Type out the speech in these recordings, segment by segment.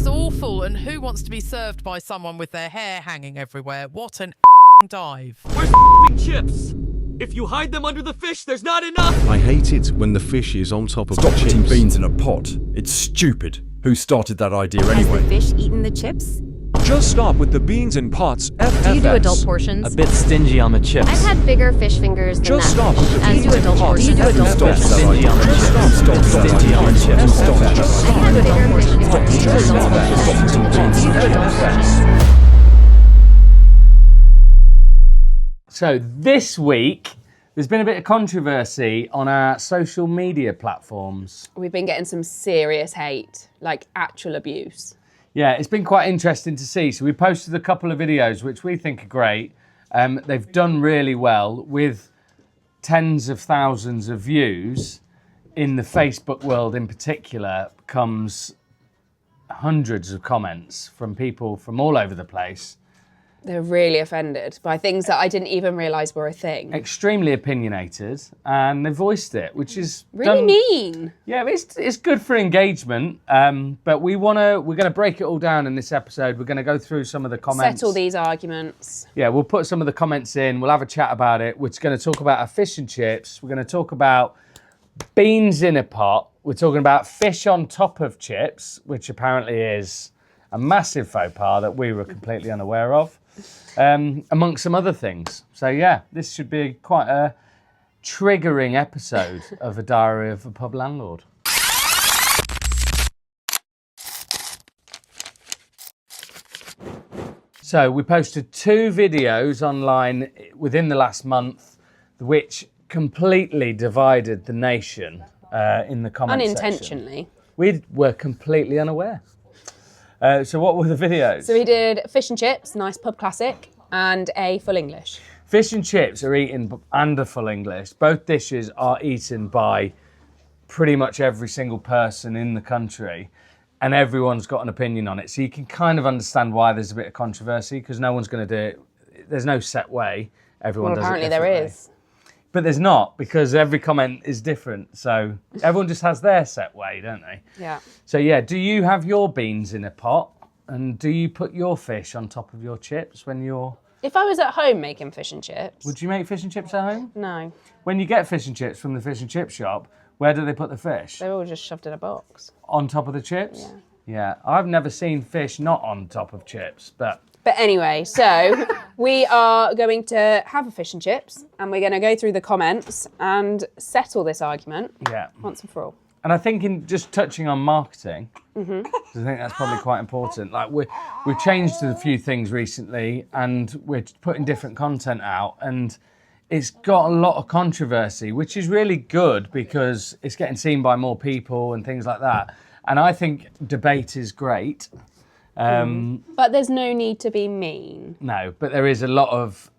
is awful, and who wants to be served by someone with their hair hanging everywhere? What an dive. Where's chips? If you hide them under the fish, there's not enough! I hate it when the fish is on top of Stop the putting chips. beans in a pot. It's stupid. Who started that idea anyway? Has the fish eaten the chips? Just stop with the beans and pots, FFS. Do you do adult portions? A bit stingy on the chips. I've had bigger fish fingers than Just that stop with the fish. beans Do you do and adult pots. portions? Do you do adult Stop portions? that idea. Stop. Stingy on the chips. I've had bigger fish fingers. Do you do adult portions? Do you do adult portions? So this week, there's been a bit of controversy on our social media platforms. We've been getting some serious hate, like actual abuse. Yeah, it's been quite interesting to see. So we posted a couple of videos which we think are great. They've done really well with tens of thousands of views. In the Facebook world in particular, comes hundreds of comments from people from all over the place. They're really offended by things that I didn't even realise were a thing. Extremely opinionated, and they voiced it, which is Really mean. Yeah, it's good for engagement, but we're gonna break it all down in this episode. We're gonna go through some of the comments. Settle these arguments. Yeah, we'll put some of the comments in. We'll have a chat about it. We're going to talk about our fish and chips. We're going to talk about beans in a pot. We're talking about fish on top of chips, which apparently is a massive faux pas that we were completely unaware of, amongst some other things. So yeah, this should be quite a triggering episode of A Diary of a Pub Landlord. So we posted 2 videos online within the last month, which completely divided the nation in the comments Unintentionally. section. We were completely unaware. So what were the videos? So we did fish and chips, nice pub classic, and a full English. Fish and chips are eaten, and a full English. Both dishes are eaten by pretty much every single person in the country, and everyone's got an opinion on it. So you can kind of understand why there's a bit of controversy, because no one's going to do it. There's no set way. Everyone does it Apparently differently. there is. But there's not, because every comment is different. So everyone just has their set way, don't they? Yeah. So yeah, do you have your beans in a pot? And do you put your fish on top of your chips when you're... If I was at home making fish and chips. Would you make fish and chips at home? No. When you get fish and chips from the fish and chip shop, where do they put the fish? They're all just shoved in a box. On top of the chips? Yeah. Yeah, I've never seen fish not on top of chips, but... But anyway, so we are going to have a fish and chips, and we're going to go through the comments and settle this argument Yeah. once and for all. And I think in just touching on marketing, because I think that's probably quite important. Like we've changed a few things recently, and we're putting different content out, and it's got a lot of controversy, which is really good because it's getting seen by more people and things like that. And I think debate is great. But there's no need to be mean. No, but there is a lot of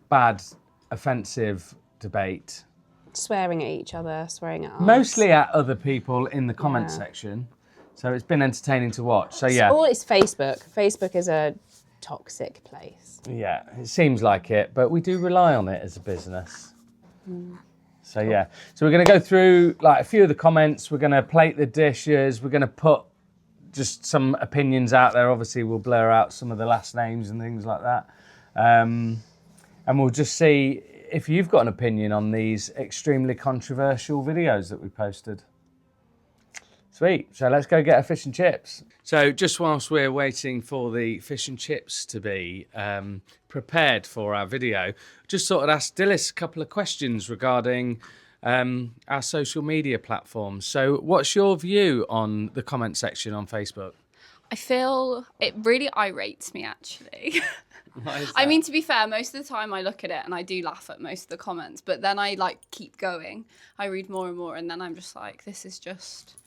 bad, offensive debate. Swearing at each other, swearing at us. Mostly at other people in the comment section. So it's been entertaining to watch. So yeah. All it's Facebook. Facebook is a toxic place. Yeah, it seems like it, but we do rely on it as a business. So yeah, so we're going to go through like a few of the comments. We're going to plate the dishes. We're going to put just some opinions out there. Obviously, we'll blur out some of the last names and things like that. And we'll just see if you've got an opinion on these extremely controversial videos that we posted. Sweet. So let's go get a fish and chips. So just whilst we're waiting for the fish and chips to be prepared for our video, just thought I'd ask Dilys a couple of questions regarding our social media platforms. So what's your view on the comment section on Facebook? I feel it really irates me, actually. I mean, to be fair, most of the time I look at it and I do laugh at most of the comments, but then I like keep going. I read more and more, and then I'm just like, this is just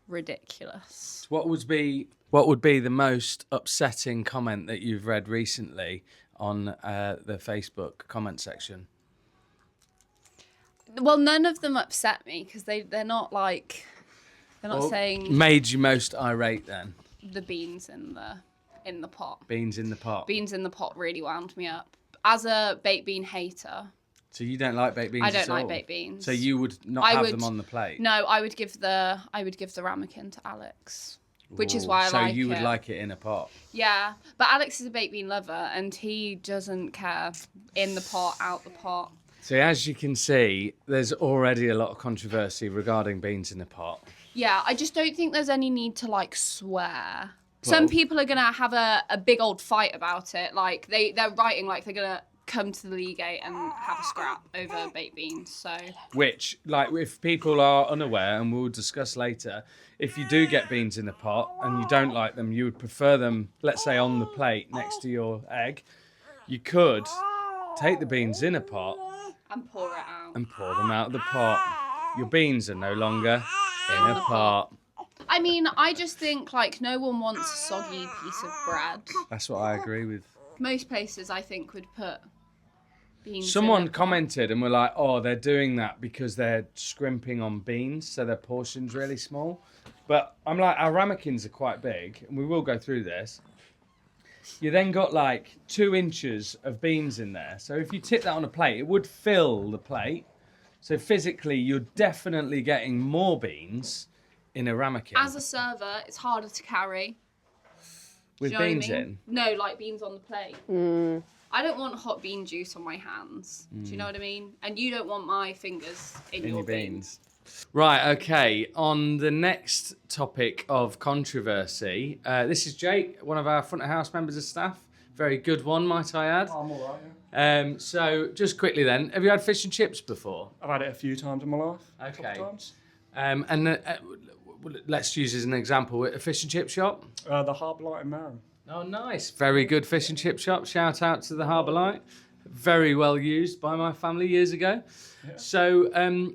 ridiculous. What would be the most upsetting comment that you've read recently on the Facebook comment section? Well, none of them upset me because they're not like saying made you most irate then. The beans in the pot. Beans in the pot. Beans in the pot really wound me up. As a baked bean hater. So you don't like baked beans? I don't at all? like baked beans. So you would not have them on the plate? No, I would give the ramekin to Alex. which is why I like it. So you would like it in a pot? Yeah, but Alex is a baked bean lover and he doesn't care in the pot, out the pot. So as you can see, there's already a lot of controversy regarding beans in a pot. Yeah, I just don't think there's any need to like swear. Some people are gonna have a big old fight about it. Like they're writing like they're gonna come to the Leagate and have a scrap over baked beans. So Which, like, if people are unaware, and we'll discuss later, if you do get beans in a pot and you don't like them, you would prefer them, let's say, on the plate next to your egg. You could take the beans in a pot and pour it out. and pour them out of the pot. Your beans are no longer in a pot. I mean, I just think like no one wants a soggy piece of bread. That's what I agree with. Most places I think would put beans. Someone commented and were like, oh, they're doing that because they're scrimping on beans, so their portion's really small. But I'm like, our ramekins are quite big, and we will go through this. You then got like 2 inches of beans in there. So if you tip that on a plate, it would fill the plate. So physically, you're definitely getting more beans in a ramekin. As a server, it's harder to carry. With Do you know beans what I mean? in? No, like beans on the plate. I don't want hot bean juice on my hands. Do you know what I mean? And you don't want my fingers in your beans. Right, okay. On the next topic of controversy, this is Jake, one of our front of house members of staff. Very good one, might I add. I'm all right, So just quickly then, have you had fish and chips before? I've had it a few times in my life. Okay. A couple times. Let's use as an example, a fish and chip shop. The Harbour Light in Marham. Oh, nice. Very good fish and chip shop. Shout out to the Harbour Light. Very well used by my family years ago. Yeah. So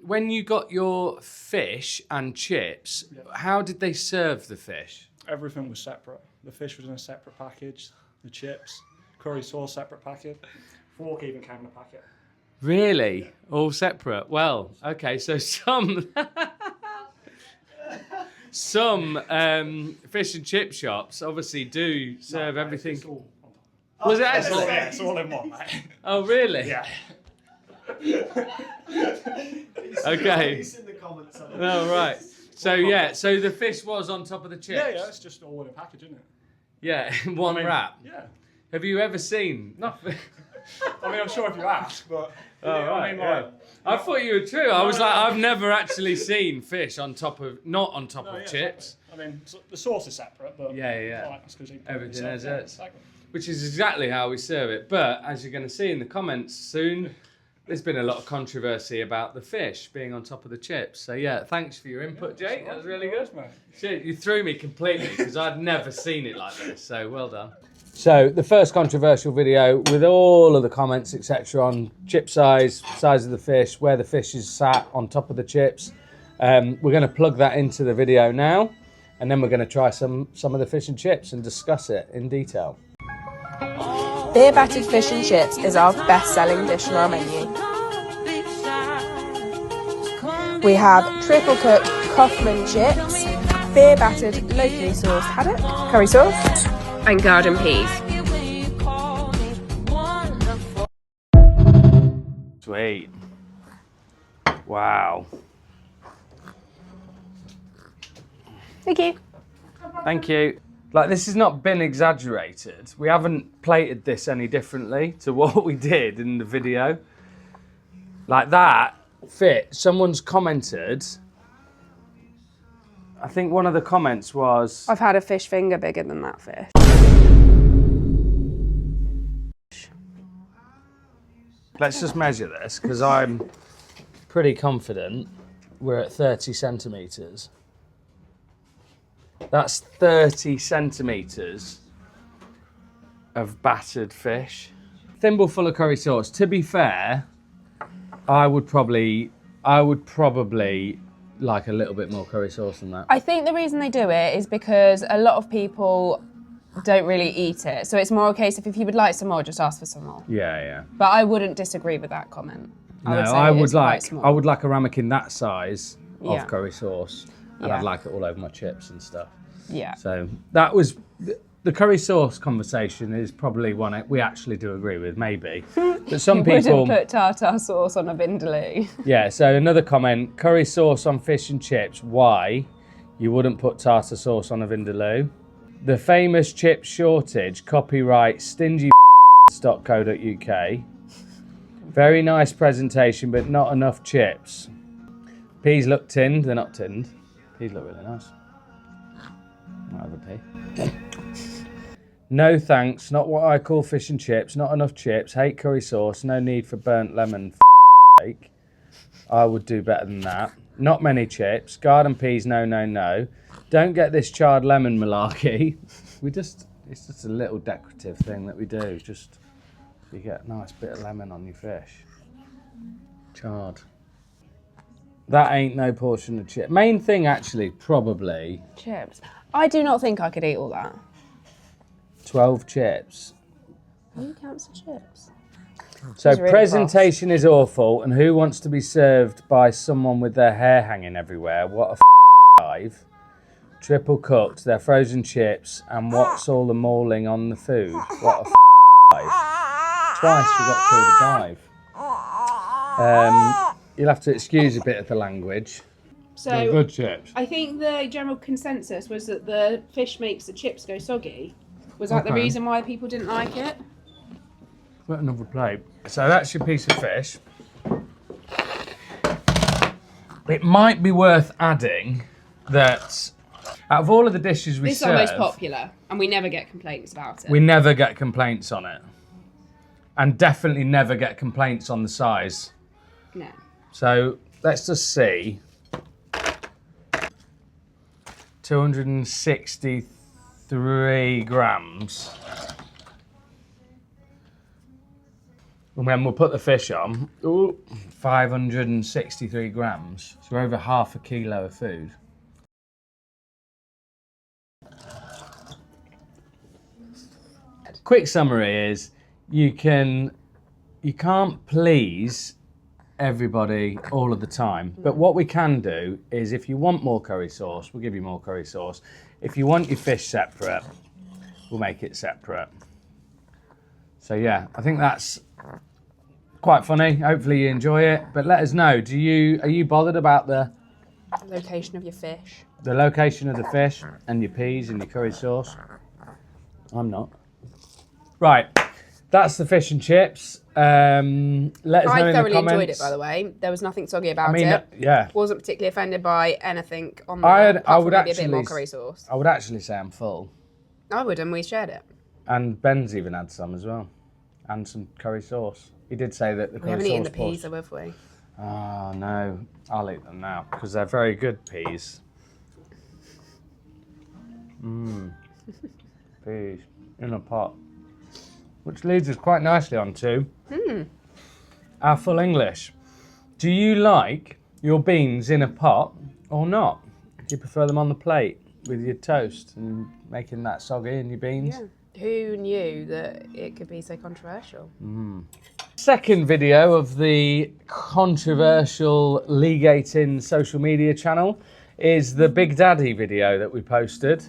when you got your fish and chips, how did they serve the fish? Everything was separate. The fish was in a separate package. The chips, curry sauce, separate packet. Fork even came in a packet. Really? All separate? Well, okay, so some fish and chip shops obviously do serve everything. Was it actually? It's all in one, mate. Oh, really? Yeah. Okay. Oh, right. So, yeah, so the fish was on top of the chips? Yeah, it's just all in a package, isn't it? Yeah, in one wrap? Yeah. Have you ever seen... Nothing. I mean, I'm sure if you ask, but... Oh, right, I mean, like, I thought you were true. I was like, I've never actually seen fish on top of... Not on top of chips. Exactly. I mean, the sauce is separate, but... Yeah. Like, everything is it. Exactly. Which is exactly how we serve it. But, as you're going to see in the comments soon... There's been a lot of controversy about the fish being on top of the chips. So, yeah, thanks for your input, Jake. That was really good. Shit, you threw me completely because I'd never seen it like this. So, well done. So, the first controversial video with all of the comments, etc., on chip size of the fish, where the fish is sat on top of the chips. We're going to plug that into the video now, and then we're going to try some of the fish and chips and discuss it in detail. Beer battered fish and chips is our best-selling dish on our menu. We have triple cooked Kaufman chips, beer battered locally sourced haddock, curry sauce, and garden peas. Sweet. Wow. Thank you. Thank you. Like, this has not been exaggerated. We haven't plated this any differently to what we did in the video. Like that fit. Someone's commented. I think one of the comments was... I've had a fish finger bigger than that fish. Let's just measure this, because I'm pretty confident we're at 30 centimetres. That's 30 centimetres of battered fish. Thimble full of curry sauce. To be fair, I would probably like a little bit more curry sauce than that. I think the reason they do it is because a lot of people don't really eat it. So it's more a case of if you would like some more, just ask for some more. Yeah. But I wouldn't disagree with that comment. I would like a ramekin that size of curry sauce, and I'd like it all over my chips and stuff. Yeah. So that was the curry sauce conversation is probably one we actually do agree with, maybe. But some people wouldn't put tartar sauce on a vindaloo. Yeah. So another comment: curry sauce on fish and chips. Why? You wouldn't put tartar sauce on a vindaloo. The famous chip shortage, copyright stingy.co.uk. Very nice presentation, but not enough chips. Peas look tinned, they're not tinned. Peas look really nice. I'll have a pea. No thanks, not what I call fish and chips, not enough chips, hate curry sauce, no need for burnt lemon, sake. I would do better than that. Not many chips, garden peas, no, no, no. Don't get this charred lemon malarkey. It's just a little decorative thing that we do, just you get a nice bit of lemon on your fish. Charred. That ain't no portion of chips. Main thing actually, probably. Chips. I do not think I could eat all that. 12 chips. Who counts the chips? So Really presentation is awful, and who wants to be served by someone with their hair hanging everywhere? What a dive. Triple cooked, they're frozen chips, and what's all the mauling on the food? What a dive. Twice we got called a dive. You'll have to excuse a bit of the language. So They're good chips. I think the general consensus was that the fish makes the chips go soggy. Was that the reason why people didn't like it? Got another plate. So that's your piece of fish. It might be worth adding that out of all of the dishes we This is serve, our most popular, and we never get complaints about it. we never get complaints on it. And definitely never get complaints on the size. No. So let's just see. 263 grams. And then we'll put the fish on. Ooh, 563 grams. So over half a kilo of food. Quick summary is you can't please everybody all of the time. But what we can do is if you want more curry sauce, we'll give you more curry sauce. If you want your fish separate, we'll make it separate. So yeah, I think that's quite funny. Hopefully you enjoy it. But let us know, are you bothered about the Location of your fish. the location of the fish and your peas and your curry sauce? I'm not. Right, that's the fish and chips. Let us know I in the thoroughly comments. enjoyed it, by the way. There was nothing soggy about I mean, it. yeah. Wasn't particularly offended by anything on the I apart would from maybe actually a bit more curry sauce. I would actually say I'm full. I would, and we shared it. And Ben's even had some as well. And some curry sauce. He did say that the We curry haven't sauce eaten the peas, portion- though, have we? Oh no, I'll eat them now because they're very good peas. Peas in a pot. Which leads us quite nicely on to our full English. Do you like your beans in a pot or not? Do you prefer them on the plate with your toast and making that soggy in your beans? Yeah. Who knew that it could be so controversial? Second video of the controversial Leagate Inn social media channel is the Big Daddy video that we posted,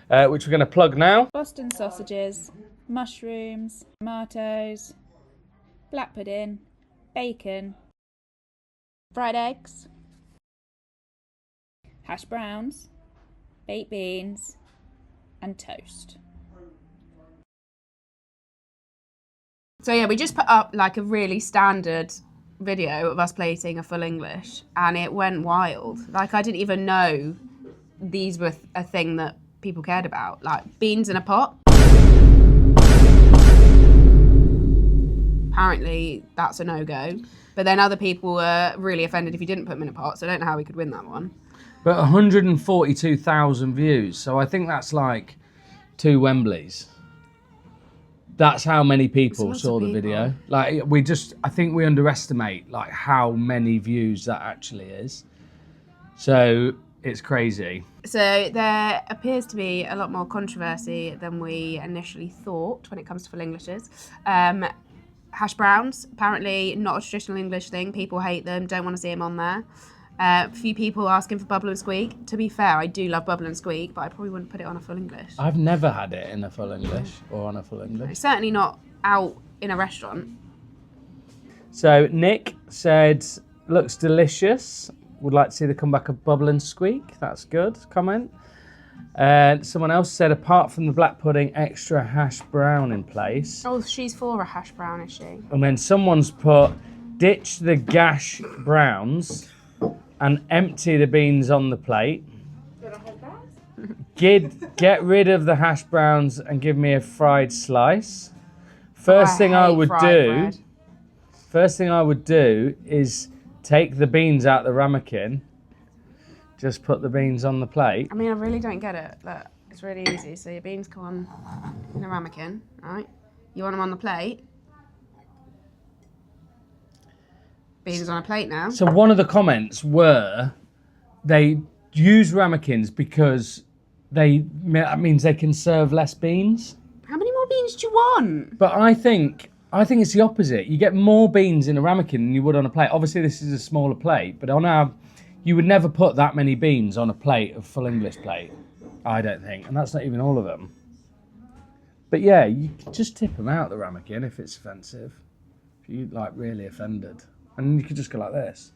which we're going to plug now. Boston sausages, mushrooms, tomatoes, black pudding, bacon, fried eggs, hash browns, baked beans, and toast. So yeah, we just put up like a really standard video of us plating a full English, and it went wild. Like I didn't even know these were a thing that people cared about, like beans in a pot. Apparently that's a no-go. But then other people were really offended if you didn't put them in a pot, so I don't know how we could win that one. But 142,000 views, so I think that's like 2 Wembleys. That's how many people saw the video. Like I think we underestimate like how many views that actually is. So it's crazy. So there appears to be a lot more controversy than we initially thought when it comes to full Englishes. Hash browns, apparently not a traditional English thing. People hate them, don't want to see them on there. A few people asking for bubble and squeak. To be fair, I do love bubble and squeak, but I probably wouldn't put it on a full English. I've never had it in a full English or on a full English. It's certainly not out in a restaurant. So Nick said, looks delicious. Would like to see the comeback of Bubble and Squeak. That's good. Comment. Someone else said, apart from the black pudding, extra hash brown in place. Oh, she's for a hash brown, is she? And then someone's put, ditch the gash browns and empty the beans on the plate. Get rid of the hash browns and give me a fried slice. First thing I would do is take the beans out the ramekin. Just put the beans on the plate. I mean, I really don't get it. Look, it's really easy. So your beans come on in a ramekin, right? You want them on the plate. Beans on a plate now. So one of the comments were they use ramekins because that means they can serve less beans. How many more beans do you want? But I think it's the opposite. You get more beans in a ramekin than you would on a plate. Obviously, this is a smaller plate, but you would never put that many beans on a plate, a full English plate, I don't think. And that's not even all of them. But yeah, you can just tip them out the ramekin if it's offensive. If you're like really offended. And you could just go like this.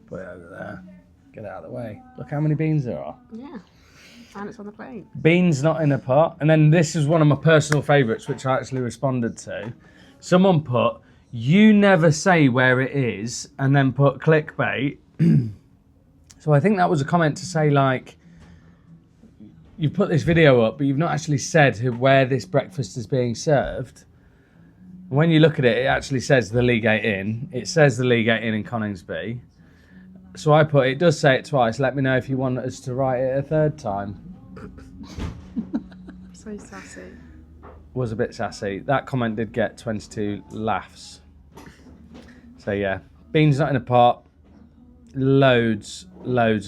Put it over there. Get it out of the way. Look how many beans there are. Yeah. And it's on the plate. Beans not in a pot. And then this is one of my personal favourites, which I actually responded to. Someone put, you never say where it is, and then put clickbait. So I think that was a comment to say, like, you put this video up, but you've not actually said where this breakfast is being served. When you look at it, it actually says the Leagate Inn. It says the Leagate Inn in Coningsby. So I put, it does say it twice. Let me know if you want us to write it a third time. So sassy. Was a bit sassy. That comment did get 22 laughs. So yeah, beans not in a pot. Loads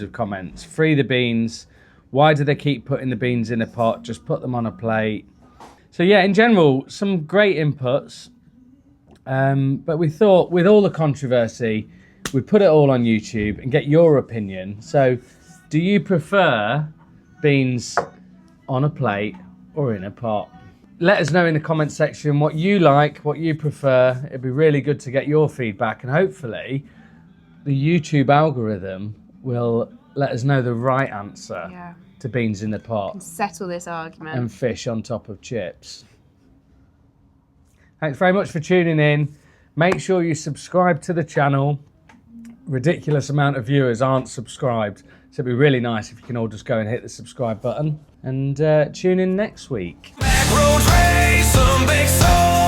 of comments. Free the beans. Why do they keep putting the beans in a pot? Just put them on a plate. So yeah, in general, some great inputs. But we thought with all the controversy, we'd put it all on YouTube and get your opinion. So do you prefer beans on a plate or in a pot? Let us know in the comment section what you like, what you prefer. It'd be really good to get your feedback, and hopefully the YouTube algorithm will let us know the right answer to beans in the pot. Settle this argument. And fish on top of chips. Thanks very much for tuning in. Make sure you subscribe to the channel. Ridiculous amount of viewers aren't subscribed, so it'd be really nice if you can all just go and hit the subscribe button and tune in next week. Back road race, some big soul.